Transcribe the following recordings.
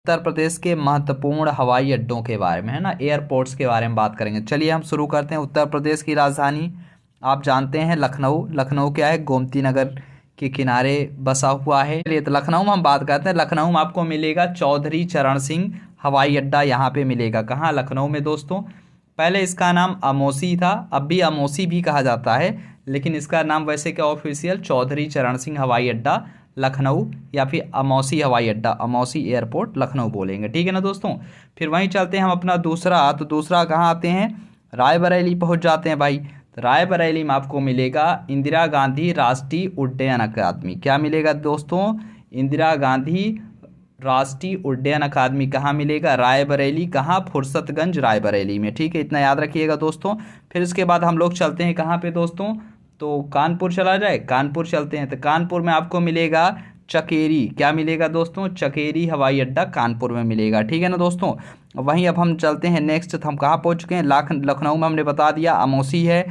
उत्तर प्रदेश के महत्वपूर्ण हवाई अड्डों के बारे में, है ना, एयरपोर्ट्स के बारे में बात करेंगे। चलिए हम शुरू करते हैं। उत्तर प्रदेश की राजधानी आप जानते हैं लखनऊ। लखनऊ क्या है, गोमती नगर के किनारे बसा हुआ है। चलिए तो लखनऊ में हम बात करते हैं। लखनऊ में आपको मिलेगा चौधरी चरण सिंह हवाई अड्डा, यहाँ पे मिलेगा। कहाँ? लखनऊ में दोस्तों। पहले इसका नाम अमौसी था, अब भी अमौसी भी कहा जाता है, लेकिन इसका नाम वैसे क्या ऑफिशियल चौधरी चरण सिंह हवाई अड्डा लखनऊ, या फिर अमौसी हवाई अड्डा, अमौसी एयरपोर्ट लखनऊ बोलेंगे, ठीक है ना दोस्तों। फिर वहीं चलते हैं हम अपना दूसरा। तो दूसरा कहाँ आते हैं? रायबरेली पहुँच जाते हैं भाई। तो रायबरेली में आपको मिलेगा इंदिरा गांधी राष्ट्रीय उड्डयन अकादमी। क्या मिलेगा दोस्तों? इंदिरा गांधी राष्ट्रीय उड्डयन अकादमी कहाँ मिलेगा? रायबरेली। कहाँ? फुर्सतगंज रायबरेली में, ठीक है, इतना याद रखिएगा दोस्तों। फिर इसके बाद हम लोग चलते हैं कहाँ पे दोस्तों? तो कानपुर चला जाए, कानपुर चलते हैं। तो कानपुर में आपको मिलेगा चकेरी। क्या मिलेगा दोस्तों? चकेरी हवाई अड्डा कानपुर में मिलेगा, ठीक है ना दोस्तों। वहीं अब हम चलते हैं नेक्स्ट। तो हम कहाँ पहुँच चुके हैं? लखनऊ में हमने बता दिया अमौसी है,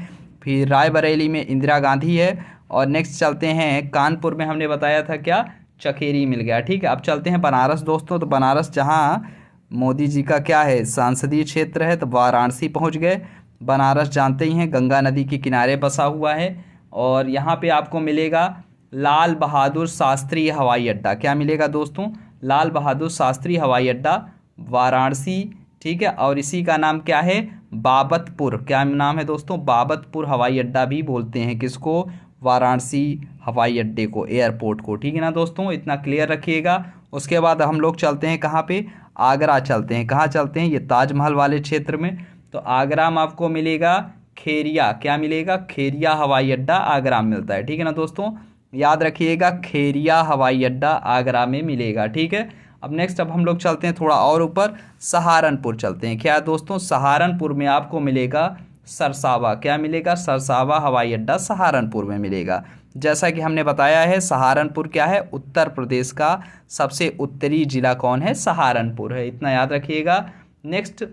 फिर रायबरेली में इंदिरा गांधी है, और नेक्स्ट चलते हैं कानपुर में हमने बताया था क्या? चकेरी मिल गया, ठीक है। अब चलते हैं बनारस दोस्तों। तो बनारस जहाँ मोदी जी का क्या है, संसदीय क्षेत्र है, तो वाराणसी पहुँच गए। बनारस जानते ही हैं गंगा नदी के किनारे बसा हुआ है, और यहाँ पे आपको मिलेगा लाल बहादुर शास्त्री हवाई अड्डा। क्या मिलेगा दोस्तों? लाल बहादुर शास्त्री हवाई अड्डा वाराणसी, ठीक है। और इसी का नाम क्या है? बाबतपुर। क्या नाम है दोस्तों? बाबतपुर हवाई अड्डा भी बोलते हैं। किसको? वाराणसी हवाई अड्डे को, एयरपोर्ट को, ठीक है ना दोस्तों, इतना क्लियर रखिएगा। उसके बाद हम लोग चलते हैं कहाँ पे? आगरा चलते हैं। कहाँ चलते हैं? ये ताजमहल वाले क्षेत्र में। तो आगरा में आपको मिलेगा खेरिया। क्या मिलेगा? खेरिया हवाई अड्डा आगरा में मिलता है, ठीक है ना दोस्तों, याद रखिएगा। खेरिया हवाई अड्डा आगरा में मिलेगा, ठीक है। अब नेक्स्ट अब हम लोग चलते हैं थोड़ा और ऊपर, सहारनपुर चलते हैं। क्या दोस्तों? सहारनपुर में आपको मिलेगा सरसावा। क्या मिलेगा? सरसावा हवाई अड्डा सहारनपुर में मिलेगा। जैसा कि हमने बताया है सहारनपुर क्या है, उत्तर प्रदेश का सबसे उत्तरी जिला कौन है? सहारनपुर है, इतना याद रखिएगा। नेक्स्ट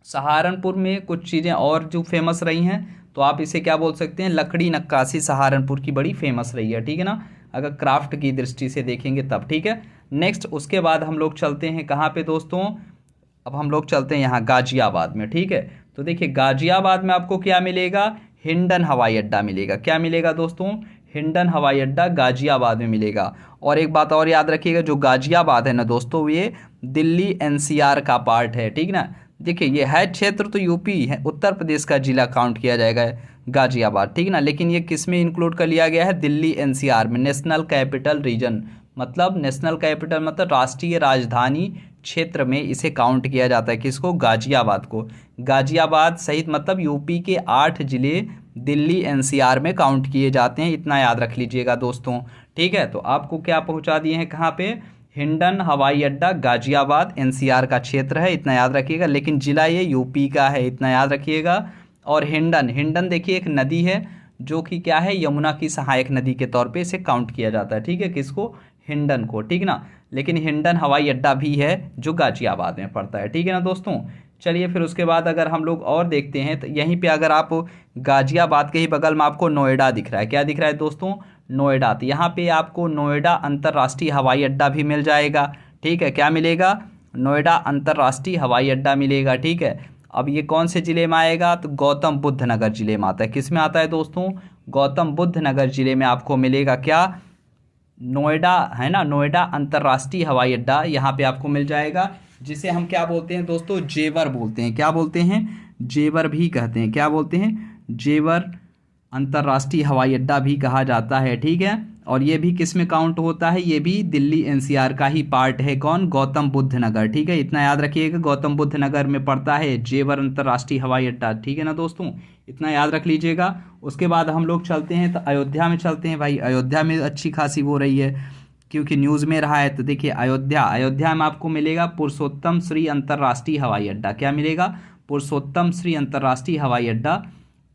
सहारनपुर में कुछ चीज़ें और जो फेमस रही हैं, तो आप इसे क्या बोल सकते हैं? लकड़ी नक्काशी सहारनपुर की बड़ी फेमस रही है, ठीक है ना, अगर क्राफ्ट की दृष्टि से देखेंगे तब, ठीक है। नेक्स्ट उसके बाद हम लोग चलते हैं कहाँ पे दोस्तों? अब हम लोग चलते हैं यहाँ गाजियाबाद में, ठीक है। तो देखिए गाजियाबाद में आपको क्या मिलेगा? हिंडन हवाई अड्डा मिलेगा। क्या मिलेगा दोस्तों? हिंडन हवाई अड्डा गाजियाबाद में मिलेगा। और एक बात और याद रखिएगा, जो गाजियाबाद है ना दोस्तों, ये दिल्ली एनसीआर का पार्ट है, ठीक ना। देखिए ये है क्षेत्र तो यूपी है, उत्तर प्रदेश का जिला काउंट किया जाएगा गाजियाबाद, ठीक ना, लेकिन ये किस में इंक्लूड कर लिया गया है? दिल्ली एनसीआर में, नेशनल कैपिटल रीजन, मतलब नेशनल कैपिटल मतलब राष्ट्रीय राजधानी क्षेत्र में इसे काउंट किया जाता है। किसको? गाजियाबाद को। गाजियाबाद सहित मतलब यूपी के 8 जिले दिल्ली एनसीआर में काउंट किए जाते हैं, इतना याद रख लीजिएगा दोस्तों, ठीक है। तो आपको क्या पहुंचा दिए हैं कहाँ पे? हिंडन हवाई अड्डा गाजियाबाद एनसीआर का क्षेत्र है, इतना याद रखिएगा, लेकिन जिला ये यूपी का है, इतना याद रखिएगा। और हिंडन, हिंडन देखिए एक नदी है जो कि क्या है, यमुना की सहायक नदी के तौर पे इसे काउंट किया जाता है, ठीक है, किसको? हिंडन को, ठीक ना। लेकिन हिंडन हवाई अड्डा भी है जो गाजियाबाद में पड़ता है, ठीक है ना दोस्तों। चलिए फिर उसके बाद अगर हम लोग और देखते हैं तो यहीं पे अगर आप गाजियाबाद के ही बगल में आपको नोएडा दिख रहा है। क्या दिख रहा है दोस्तों? नोएडा। तो यहाँ पे आपको नोएडा अंतर्राष्ट्रीय हवाई अड्डा भी मिल जाएगा, ठीक है। क्या मिलेगा? नोएडा अंतर्राष्ट्रीय हवाई अड्डा मिलेगा, ठीक है। अब ये कौन से ज़िले में आएगा? तो गौतम बुद्ध नगर ज़िले में आता है। किस में आता है दोस्तों? गौतम बुद्ध नगर ज़िले में आपको मिलेगा क्या? नोएडा, है ना, नोएडा अंतर्राष्ट्रीय हवाई अड्डा यहाँ पे आपको मिल जाएगा, जिसे हम क्या बोलते हैं दोस्तों? जेवर बोलते हैं। क्या बोलते हैं? जेवर भी कहते हैं। क्या बोलते हैं? जेवर अंतर्राष्ट्रीय हवाई अड्डा भी कहा जाता है, ठीक है। और ये भी किस में काउंट होता है? ये भी दिल्ली एनसीआर का ही पार्ट है। कौन? गौतम बुद्ध नगर, ठीक है, इतना याद रखिएगा, गौतम बुद्ध नगर में पड़ता है जेवर अंतर्राष्ट्रीय हवाई अड्डा, ठीक है ना दोस्तों, इतना याद रख लीजिएगा। उसके बाद हम लोग चलते हैं तो अयोध्या में चलते हैं भाई। अयोध्या में अच्छी खासी हो रही है क्योंकि न्यूज़ में रहा है। तो देखिए अयोध्या में आपको मिलेगा पुरुषोत्तम श्री अंतर्राष्ट्रीय हवाई अड्डा। क्या मिलेगा? पुरुषोत्तम श्री अंतर्राष्ट्रीय हवाई अड्डा,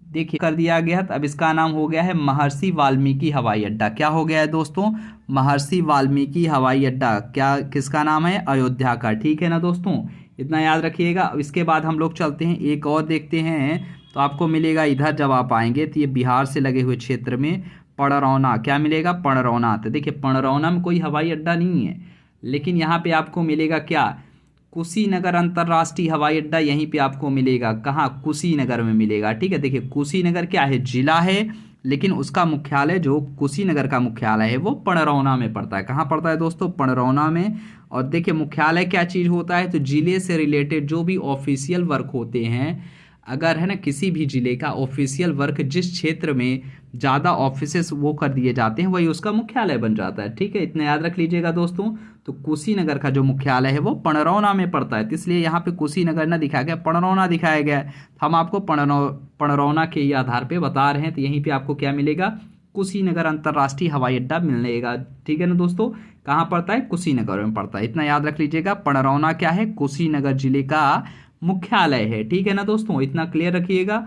देखिए कर दिया गया। तो अब इसका नाम हो गया है महर्षि वाल्मीकि हवाई अड्डा। क्या हो गया है दोस्तों? महर्षि वाल्मीकि हवाई अड्डा। क्या किसका नाम है? अयोध्या का, ठीक है ना दोस्तों, इतना याद रखिएगा। अब इसके बाद हम लोग चलते हैं एक और देखते हैं, तो आपको मिलेगा इधर जब आप आएंगे तो ये बिहार से लगे हुए क्षेत्र में पड़रौना। क्या मिलेगा? पड़रौना। तो देखिए पड़रौना में कोई हवाई अड्डा नहीं है, लेकिन यहाँ पे आपको मिलेगा क्या, कुशीनगर अंतर्राष्ट्रीय हवाई अड्डा यहीं पे आपको मिलेगा। कहाँ, कुशीनगर में मिलेगा। ठीक है, देखिए कुशीनगर क्या है, जिला है, लेकिन उसका मुख्यालय जो कुशीनगर का मुख्यालय है वो पणरौना में पड़ता है। कहाँ पड़ता है दोस्तों, पणरौना में। और देखिए मुख्यालय क्या चीज़ होता है, तो जिले से रिलेटेड जो भी ऑफिशियल वर्क होते हैं, अगर है ना किसी भी जिले का ऑफिशियल वर्क जिस क्षेत्र में ज़्यादा ऑफिसेस वो कर दिए जाते हैं वही उसका मुख्यालय बन जाता है। ठीक है, इतना याद रख लीजिएगा दोस्तों। तो कुशीनगर का जो मुख्यालय है वो पणरौना में पड़ता है, तो इसलिए यहाँ पे कुशीनगर ना दिखाया गया, पणरौना दिखाया गया है। हम आपको पणरौना के ही आधार पे बता रहे हैं, तो यहीं पे आपको क्या मिलेगा, कुशीनगर अंतर्राष्ट्रीय हवाई अड्डा मिलेगा। ठीक है ना दोस्तों, कहाँ पड़ता है, कुशीनगर में पड़ता है, इतना याद रख लीजिएगा। पणरौना क्या है, कुशीनगर जिले का मुख्यालय है। ठीक है ना दोस्तों, इतना क्लियर रखिएगा।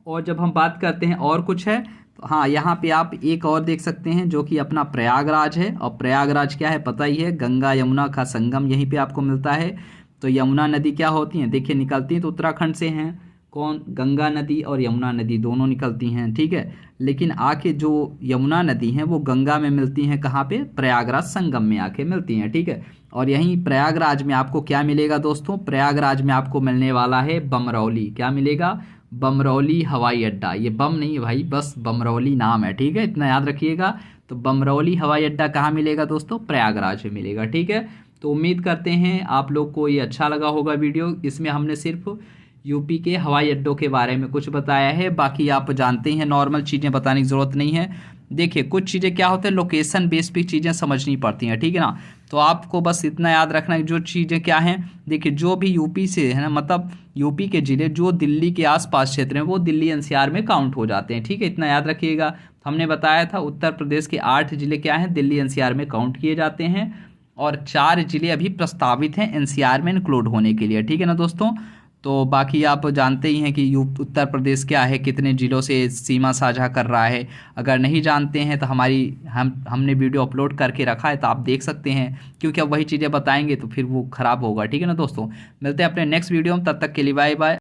और जब हम बात करते हैं और कुछ है, तो हाँ यहाँ पे आप एक और देख सकते हैं जो कि अपना प्रयागराज है। और प्रयागराज क्या है पता ही है, गंगा यमुना का संगम यहीं पे आपको मिलता है। तो यमुना नदी क्या होती हैं, देखिए निकलती हैं तो उत्तराखंड से हैं, कौन, गंगा नदी और यमुना नदी दोनों निकलती हैं। ठीक है, लेकिन आके जो यमुना नदी हैं वो गंगा में मिलती हैं, कहाँ पे, प्रयागराज संगम में आके मिलती हैं। ठीक है, और यहीं प्रयागराज में आपको क्या मिलेगा दोस्तों, प्रयागराज में आपको मिलने वाला है बमरौली। क्या मिलेगा, बमरौली हवाई अड्डा। ये बम नहीं है भाई, बस बमरौली नाम है। ठीक है, इतना याद रखिएगा। तो बमरौली हवाई अड्डा कहाँ मिलेगा दोस्तों, प्रयागराज में मिलेगा। ठीक है, तो उम्मीद करते हैं आप लोग को ये अच्छा लगा होगा वीडियो। इसमें हमने सिर्फ यूपी के हवाई अड्डों के बारे में कुछ बताया है, बाकी आप जानते हैं नॉर्मल चीज़ें बताने की ज़रूरत नहीं है। देखिए कुछ चीज़ें क्या होते हैं, लोकेशन बेस पे चीज़ें समझनी पड़ती हैं। ठीक है ना, तो आपको बस इतना याद रखना है जो चीज़ें क्या हैं। देखिए जो भी यूपी से है ना, मतलब यूपी के ज़िले जो दिल्ली के आसपास क्षेत्र हैं वो दिल्ली एनसीआर में काउंट हो जाते हैं। ठीक है, इतना याद रखिएगा। हमने बताया था उत्तर प्रदेश के 8 ज़िले क्या हैं, दिल्ली एनसीआर में काउंट किए जाते हैं, और 4 ज़िले अभी प्रस्तावित हैं एनसीआर में इंक्लूड होने के लिए। ठीक है ना दोस्तों, तो बाकी आप जानते ही हैं कि उत्तर प्रदेश क्या है, कितने ज़िलों से सीमा साझा कर रहा है। अगर नहीं जानते हैं तो हमने वीडियो अपलोड करके रखा है, तो आप देख सकते हैं, क्योंकि अब वही चीज़ें बताएंगे तो फिर वो ख़राब होगा। ठीक है ना दोस्तों, मिलते हैं अपने नेक्स्ट वीडियो में, तब तक के लिए बाय बाय।